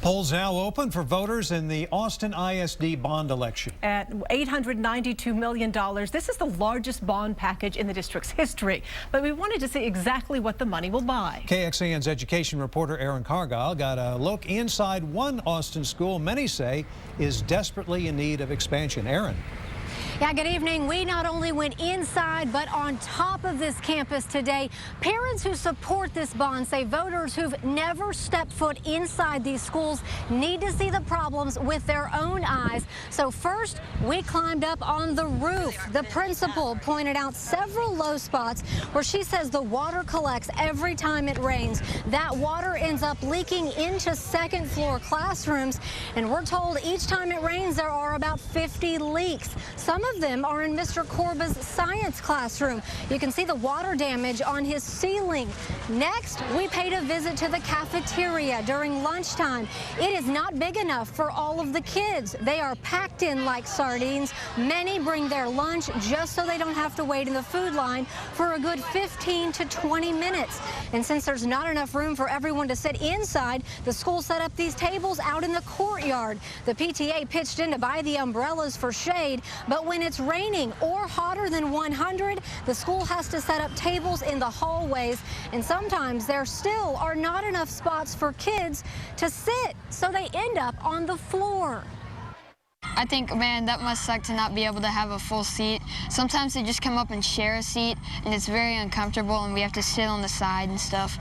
Polls now open for voters in the Austin ISD bond election. At $892 million, this is the largest bond package in the district's history. But we wanted to see exactly what the money will buy. KXAN's education reporter Aaron Cargile got a look inside one Austin school many say is desperately in need of expansion. Aaron. Yeah, good evening. We not only went inside, but on top of this campus today. Parents who support this bond say voters who've never stepped foot inside these schools need to see the problems with their own eyes. So first, we climbed up on the roof. The principal pointed out several low spots where she says the water collects every time it rains. That water ends up leaking into second floor classrooms, and we're told each time it rains there are about 50 leaks. Some of them are in Mr. Corba's science classroom. You can see the water damage on his ceiling. Next, we paid a visit to the cafeteria during lunchtime. It is not big enough for all of the kids. They are packed in like sardines. Many bring their lunch just so they don't have to wait in the food line for a good 15 to 20 minutes. And since there's not enough room for everyone to sit inside, the school set up these tables out in the courtyard. The PTA pitched in to buy the umbrellas for shade, but when it's raining or hotter than 100, the school has to set up tables in the hallways, and sometimes there still are not enough spots for kids to sit, so they end up on the floor. I think, man, that must suck to not be able to have a full seat. Sometimes they just come up and share a seat, and it's very uncomfortable, and we have to sit on the side and stuff.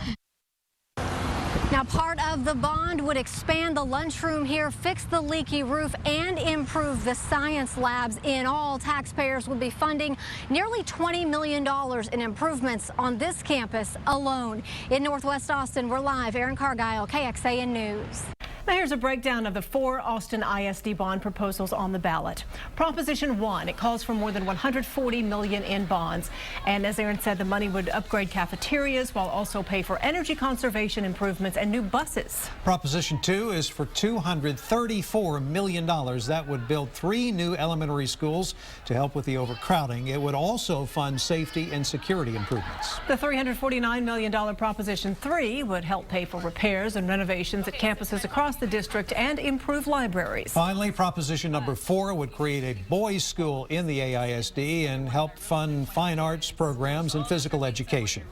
Now, part of the bond would expand the lunchroom here, fix the leaky roof, and improve the science labs. In all, taxpayers would be funding nearly $20 million in improvements on this campus alone. In Northwest Austin, we're live. Aaron Cargile, KXAN News. Now here's a breakdown of the 4 Austin ISD bond proposals on the ballot. Proposition 1, it calls for more than $140 million in bonds. And as Aaron said, the money would upgrade cafeterias while also pay for energy conservation improvements and new buses. Proposition 2 is for $234 million. That would build 3 new elementary schools to help with the overcrowding. It would also fund safety and security improvements. The $349 million Proposition 3 would help pay for repairs and renovations at campuses across the district and improve libraries. Finally, Proposition number 4 would create a boys' school in the AISD and help fund fine arts programs and physical education.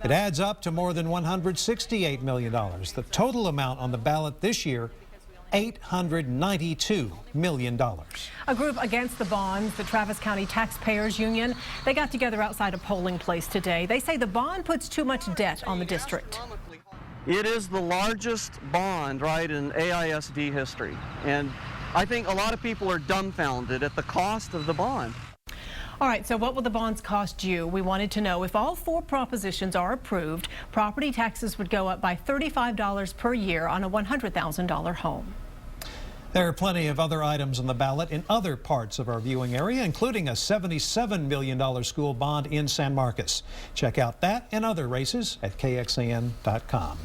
It adds up to more than $168 million. The total amount on the ballot this year, $892 million. A group against the bonds, the Travis County Taxpayers Union, they got together outside a polling place today. They say the bond puts too much debt on the district. It is the largest bond, right, in AISD history. And I think a lot of people are dumbfounded at the cost of the bond. All right, so what will the bonds cost you? We wanted to know if all 4 propositions are approved, property taxes would go up by $35 per year on a $100,000 home. There are plenty of other items on the ballot in other parts of our viewing area, including a $77 million school bond in San Marcos. Check out that and other races at KXAN.com.